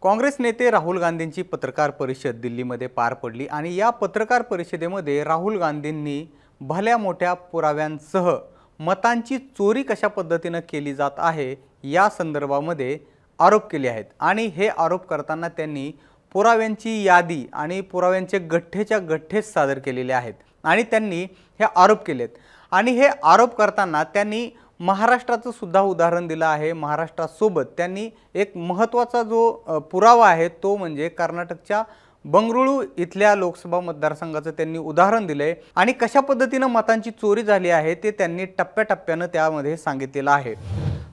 काँग्रेस नेते राहुल गांधींची पत्रकार परिषद दिल्लीमध्ये पार पडली आणि या पत्रकार परिषदेमध्ये राहुल गांधींनी भल्या मोठ्या पुराव्यांसह मतांची चोरी कशा पद्धतीने केली जात आहे या संदर्भामध्ये आरोप केले आहेत आणि हे आरोप करताना त्यांनी पुराव्यांची यादी आणि पुराव्यांचे गठ्ठेच्या गठ्ठेच सादर केलेले आहेत आणि त्यांनी हे आरोप केलेत आणि हे आरोप करताना त्यांनी महाराष्ट्राचं सुद्धा उदाहरण दिलं आहे। महाराष्ट्रासोबत त्यांनी एक महत्त्वाचा जो पुरावा आहे तो म्हणजे कर्नाटकच्या बंगळुरू इथल्या लोकसभा मतदारसंघाचं त्यांनी उदाहरण दिले आणि कशा पद्धतीने मतांची चोरी झाली आहे ते त्यांनी टप्प्याटप्प्याने त्यामध्ये सांगितलेलं आहे।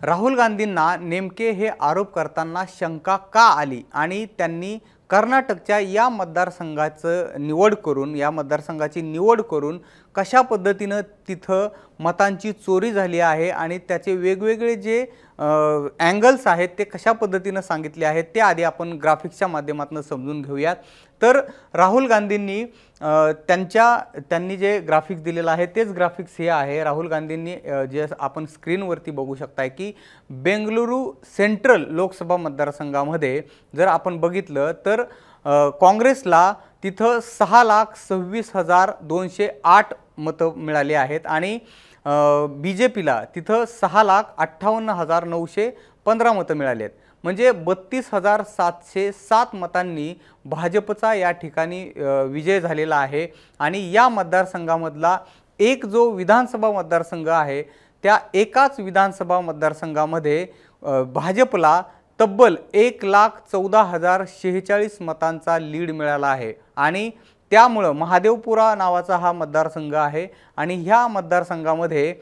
राहुल गांधींना नेमके हे आरोप करताना शंका का आली आणि त्यांनी कर्नाटकच्या या मतदारसंघाचं मतदारसंघाची निवड करून कशा पद्धतीने तिथं मतांची चोरी झाली आहे आणि त्याचे वेगवेगळे जे अँगल्स आहेत ते कशा पद्धतीने सांगितले आहेत ते आधी आपण ग्राफिक्सच्या माध्यमातून समजून घेऊयात। तर राहुल गांधींनी त्यांनी जे ग्राफिक्स दिलेलं आहे तेच ग्राफिक्स हे आहे। राहुल गांधींनी जे आपण स्क्रीनवरती बघू शकताय की बेंगळुरू सेंट्रल लोकसभा मतदारसंघामध्ये जर आपण बघितलं तर काँग्रेसला तिथं 6,26,208 मतं मिळाली आहेत आणि बीजेपीला तिथं 6,58,915 मतं मिळाली आहेत। म्हणजे 32,707 मतांनी भाजपचा या ठिकाणी विजय झालेला आहे आणि या मतदारसंघामधला एक जो विधानसभा मतदारसंघ आहे त्या एकाच विधानसभा मतदारसंघामध्ये भाजपला तब्बल 1,14,046 मतांचा लीड मिळाला आहे आणि त्यामुळे महादेवपुरा नावाचा हा मतदारसंघ आहे आणि ह्या मतदारसंघामध्ये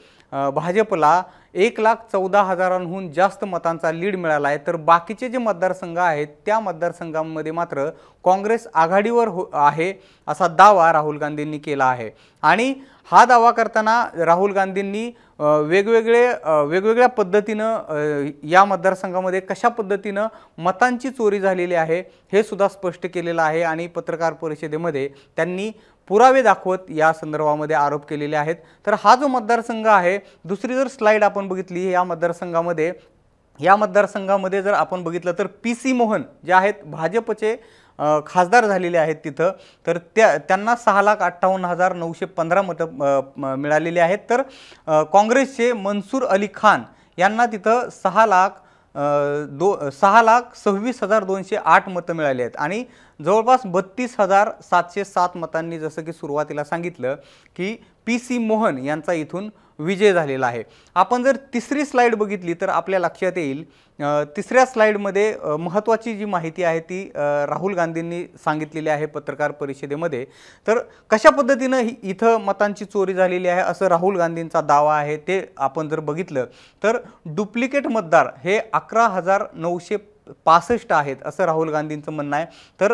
भाजपला 1,14,000हून जास्त मतांचा लीड मिळाला आहे। तर बाकीचे जे मतदारसंघ आहेत त्या मतदारसंघांमध्ये मात्र काँग्रेस आघाडीवर आहे असा दावा राहुल गांधींनी केला आहे आणि हा दावा करताना राहुल गांधींनी वेगवेगळ्या पद्धतीनं या मतदारसंघामध्ये कशा पद्धतीनं मतांची चोरी झालेली आहे हे सुद्धा स्पष्ट केलेलं आहे आणि पत्रकार परिषदेमध्ये त्यांनी पुरावे दाखवत या संदर्भामध्ये आरोप केलेले आहेत। तर हा जो मतदारसंघ आहे दुसरी जर स्लाइड आपण बघितली या मतदारसंघामध्ये जर आपण बघितलं तर पीसी मोहन जे आहेत भाजपचे खासदार झालेले आहेत तिथं तर त्यांना 6,58,915 मतं मिळालेली आहेत। तर काँग्रेसचे मनसूर अली खान यांना तिथं 6,26,208 मतं मिळाली आहेत आणि जवळपास 32,707 मतांनी जसं की सुरुवातीला सांगितलं की पीसी मोहन यांचा इथून विजय झालेला आहे। आपण जर तिसरी स्लाइड बघितली तर आपल्या लक्षात येईल तिसऱ्या स्लाइडमध्ये महत्त्वाची जी माहिती आहे ती राहुल गांधींनी सांगितलेली आहे पत्रकार परिषदेमध्ये। तर कशा पद्धतीने इथं मतांची चोरी झालेली आहे असं राहुल गांधींचा दावा आहे ते आपण जर बघितलं तर डुप्लिकेट मतदार हे 11,965 आहेत असं राहुल गांधींचं म्हणणं आहे। तर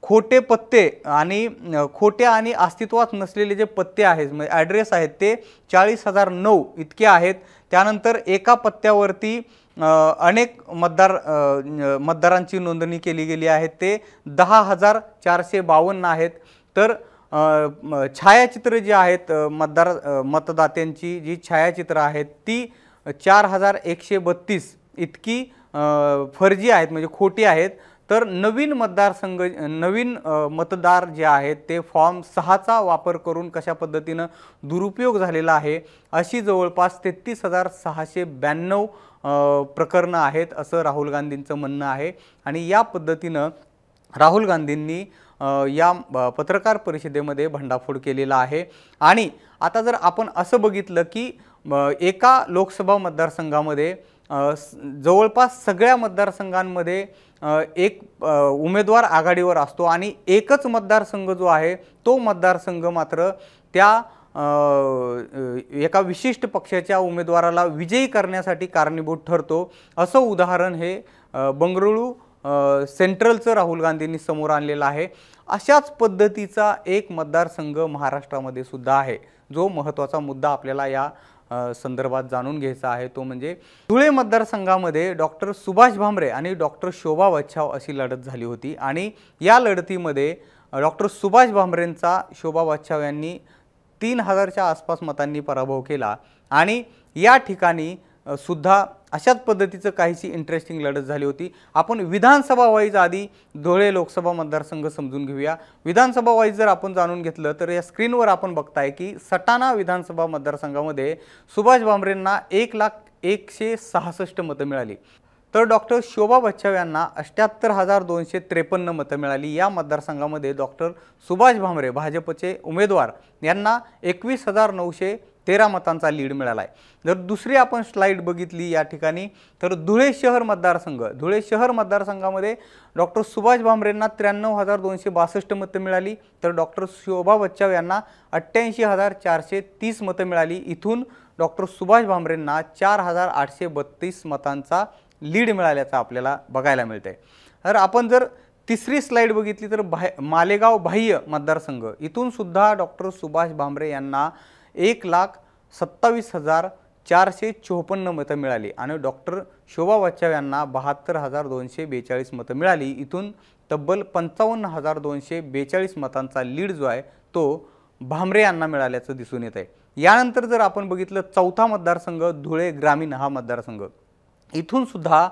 खोटे पत्ते आणि खोटे आणि अस्तित्वात नसलेले जे पत्ते आहेत म्हणजे ॲड्रेस आहेत ते 40,009 इतके आहेत। त्यानंतर एका पत्त्यावरती अनेक मतदारांची नोंदणी केली गेली आहे ते 10,452 आहेत। तर छायाचित्र जी आहेत मतदात्यांची जी छायाचित्र आहेत ती 4,132 इतकी फर्जी आहेत म्हणजे खोटी आहेत। तर नवीन मतदार जे आहेत ते फॉर्म 6चा वापर करून कशा पद्धतीने दुरुपयोग झालेला आहे अशी जवळपास 33,692 प्रकरणं आहेत असं राहुल गांधींचं म्हणणं आहे आणि या पद्धतीनं राहुल गांधींनी या पत्रकार परिषदेमध्ये भंडाफोड केलेला आहे। आणि आता जर आपण असं बघितलं की एका लोकसभा मतदारसंघामध्ये जवळपास सगळ्या मतदारसंघांमध्ये एक उमेदवार आघाडीवर असतो आणि एकच मतदारसंघ जो आहे तो मतदारसंघ मात्र त्या एका विशिष्ट पक्षाच्या उमेदवाराला विजयी करण्यासाठी कारणीभूत ठरतो असं उदाहरण हे बंगळुरू सेंट्रलचं राहुल गांधींनी समोर आणलेलं आहे। अशाच पद्धतीचा एक मतदारसंघ महाराष्ट्रामध्ये सुद्धा आहे जो महत्त्वाचा मुद्दा आपल्याला या संदर्भात जाणून घ्यायचा आहे तो म्हणजे धुळे मतदारसंघामध्ये डॉक्टर सुभाष भामरे आणि डॉक्टर शोभा बच्छाव अशी लढत झाली होती आणि या लढतीमध्ये डॉक्टर सुभाष भामरेंचा शोभा बच्छाव यांनी 3,000च्या आसपास मतांनी पराभव केला आणि या ठिकाणी सुद्धा अशाच पद्धतीचं काहीशी इंटरेस्टिंग लढत झाली होती। आपण विधानसभा वाईज आधी धुळे लोकसभा मतदारसंघ समजून घेऊया। विधानसभा वाईज जर आपण जाणून घेतलं तर या स्क्रीनवर आपण बघताय की सटाणा विधानसभा मतदारसंघामध्ये सुभाष भामरेंना 1,01,66 मतं मिळाली, तर डॉक्टर शोभा बच्छाव यांना 78,253 मतं मिळाली। या मतदारसंघामध्ये डॉक्टर सुभाष भामरे भाजपचे उमेदवार यांना 21,913 मतांचा लीड मिळाला आहे। जर दुसरी आपण स्लाइड बघितली या ठिकाणी तर धुळे शहर मतदारसंघामध्ये डॉक्टर सुभाष भामरेंना 93,262 मतं मिळाली, तर डॉक्टर शोभा बच्छाव यांना 88,430 मतं मिळाली। इथून डॉक्टर सुभाष भामरेंना 4,832 मतांचा लीड मिळाल्याचं आपल्याला बघायला मिळतंय। तर आपण जर तिसरी स्लाइड बघितली तर मालेगाव बाह्य मतदारसंघ इथून सुद्धा डॉक्टर सुभाष भामरे यांना 1,27,454 मतं मिळाली आणि डॉक्टर शोभा बच्छाव यांना 72,242 मतं मिळाली। इथून तब्बल 55,242 मतांचा लीड जो आहे तो भामरे यांना मिळाल्याचं दिसून येत आहे। यानंतर जर आपण बघितलं चौथा मतदारसंघ धुळे ग्रामीण हा मतदारसंघ, इथून सुद्धा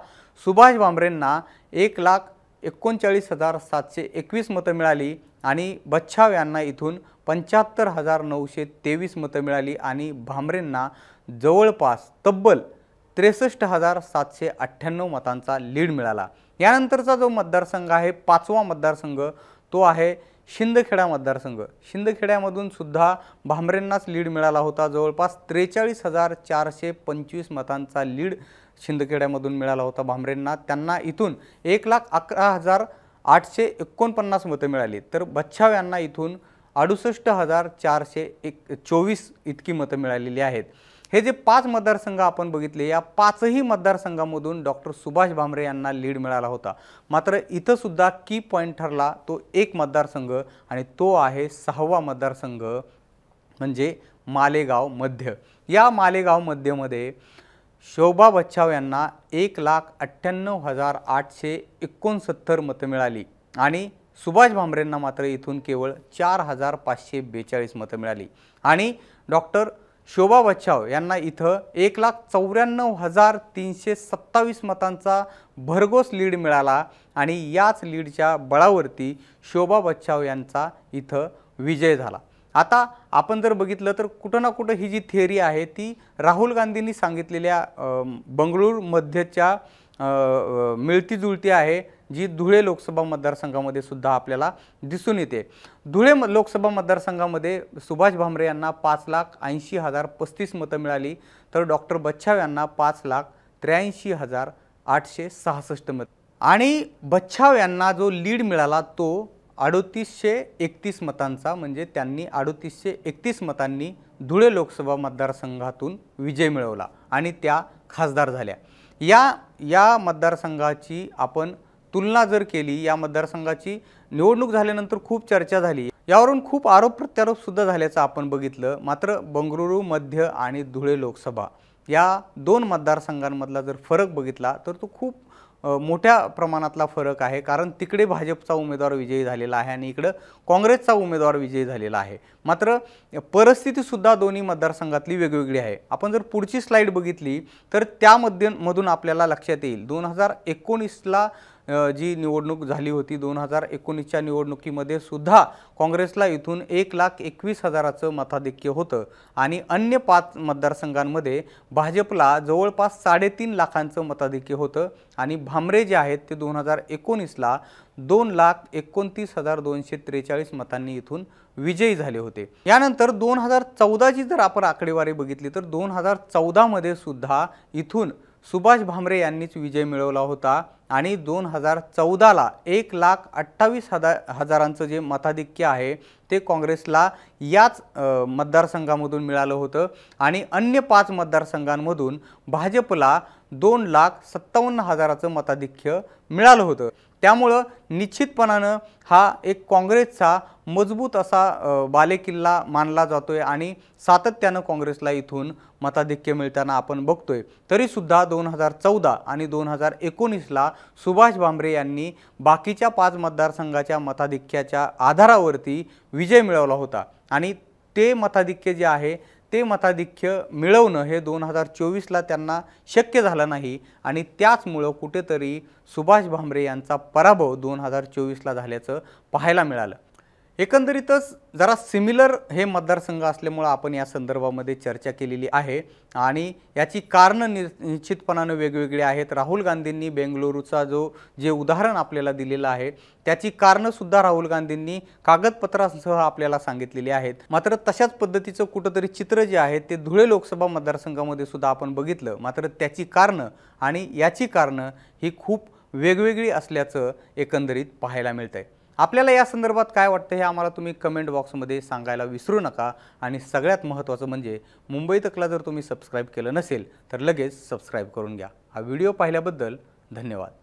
सुभाष भामरेंना 1,39,721 मतं मिळाली आणि बच्छाव यांना इथून 75,923 मतं मिळाली आणि भामरेंना जवळपास तब्बल 63,798 मतांचा लीड मिळाला। यानंतरचा जो मतदारसंघ आहे पाचवा मतदारसंघ तो आहे शिंदखेडा मतदारसंघ। शिंदखेड्यामधून सुद्धा भामरेंनाच लीड मिळाला होता, जवळपास 43,425 मतांचा लीड शिंदखेड्यामधून मिळाला होता भामरेंना। त्यांना इथून 1,11,849 मतं मिळाली, तर बच्छाव यांना इथून 68,424 इतकी मतं मिळालेली आहेत। हे जे 5 मतदारसंघ आपण बघितले या 5ही मतदारसंघामधून डॉक्टर सुभाष भामरे यांना लीड मिळाला होता। मात्र इथं सुद्धा की पॉईंट ठरला तो एक मतदारसंघ आणि तो आहे 6वा मतदारसंघ म्हणजे मालेगाव मध्य। या मालेगाव मध्यमध्ये शोभा बच्छाव यांना 1,98,869 मतं मिळाली आणि सुभाष भामरेंना मात्र इथून केवळ 4,542 मतं मिळाली आणि डॉक्टर शोभा बच्छाव यांना इथं 1,94,327 मतांचा भरघोस लीड मिळाला आणि याच लीडच्या बळावरती शोभा बच्छाव यांचा इथं विजय झाला। आता आपण जर बघितलं तर कुठं ना कुठं ही जी थिअरी आहे ती राहुल गांधींनी सांगितलेल्या बंगळुरू मध्यच्या मिळती जुळती आहे, जी धुळे लोकसभा मतदारसंघामध्ये सुद्धा आपल्याला दिसून येते। धुळे लोकसभा मतदारसंघामध्ये सुभाष भामरे यांना 5,80,035 मतं मिळाली, तर डॉक्टर बच्छाव यांना 5,83,866 मतं आणि बच्छाव यांना जो लीड मिळाला तो 3831 मतांचा, म्हणजे त्यांनी 3831 मतांनी धुळे लोकसभा मतदारसंघातून विजय मिळवला आणि त्या खासदार झाल्या। या मतदारसंघाची आपण तुलना जर केली, या मतदारसंघाची निवडणूक झाल्यानंतर खूप चर्चा झाली, यावरून खूप आरोप प्रत्यारोप सुद्धा झाल्याचं आपण बघितलं। मात्र बंगळुरू मध्य आणि धुळे लोकसभा या 2 मतदारसंघांमधला जर फरक बघितला तर तो खूप मोठ्या प्रमाणातला फरक आहे, कारण तिकडे भाजपचा उमेदवार विजयी झालेला आहे आणि इकडे काँग्रेसचा उमेदवार विजयी झालेला आहे। मात्र परिस्थिती सुद्धा दोन्ही मतदारसंघातली वेगवेगळी आहे। आपण जर पुढची स्लाइड बघितली तर त्यामधून आपल्याला लक्षात येईल 2019ला जी निवडणूक झाली होती, 2019च्या निवडणुकीमध्ये सुद्धा काँग्रेसला इथून 1,21,000चं मताधिक्य होतं आणि अन्य 5 मतदारसंघांमध्ये भाजपला जवळपास 3.5 लाखांचं मताधिक्य होतं आणि भामरे जे आहेत ते 2019ला 2,29,243 मतांनी इथून विजयी झाले होते। यानंतर 2014ची जर आपण आकडेवारी बघितली तर 2014 मध्ये सुद्धा इथून सुभाष भामरे यांनीच विजय मिळवला होता आणि 2014ला 1,28,000चं जे मताधिक्य आहे ते काँग्रेसला याच मतदारसंघामधून मिळालं होतं आणि अन्य 5 मतदारसंघांमधून भाजपला 2,57,000चं मताधिक्य मिळालं होतं। त्यामुळे निश्चितपणाने हा एक काँग्रेसचा मजबूत असा बालेकिल्ला मानला जातोय आणि सातत्याने काँग्रेसला इथून मताधिक्य मिळताना आपण बघतोय। तरी सुद्धा 2014 आणि 2019ला सुभाष भामरे यांनी बाकीच्या 5 मतदारसंघाच्या मताधिक्याच्या आधारावरती विजय मिळवला होता आणि ते मताधिक्य जे आहे ते मताधिक्य मिळवणं हे 2024ला त्यांना शक्य झालं नाही आणि त्याचमुळं कुठेतरी सुभाष भामरे यांचा पराभव 2024ला झाल्याचं पाहायला मिळालं। एकंदरीतच जरा सिमिलर हे मतदारसंघ असल्यामुळे आपण या संदर्भामध्ये चर्चा केलेली आहे आणि याची कारणं निश्चितपणाने वेगवेगळी आहेत। राहुल गांधींनी बेंगळुरूचा जे उदाहरण आपल्याला दिलेलं आहे त्याची कारणं सुद्धा राहुल गांधींनी कागदपत्रांसह आपल्याला सांगितलेली आहेत। मात्र तशाच पद्धतीचं कुठेतरी चित्र जे आहे ते धुळे लोकसभा मतदारसंघामध्ये सुद्धा आपण बघितलं। मात्र त्याची कारणं आणि याची कारणं ही खूप वेगवेगळी असल्याचं एकंदरीत पाहायला मिळतंय। आपल्याला या संदर्भात काय वाटतं हे आम्हाला तुम्ही कमेंट बॉक्समध्ये सांगायला विसरू नका आणि सगळ्यात महत्त्वाचं म्हणजे मुंबई तकला जर तुम्ही सबस्क्राइब केलं नसेल तर लगेच सबस्क्राइब करून घ्या। हा व्हिडिओ पाहिल्याबद्दल धन्यवाद।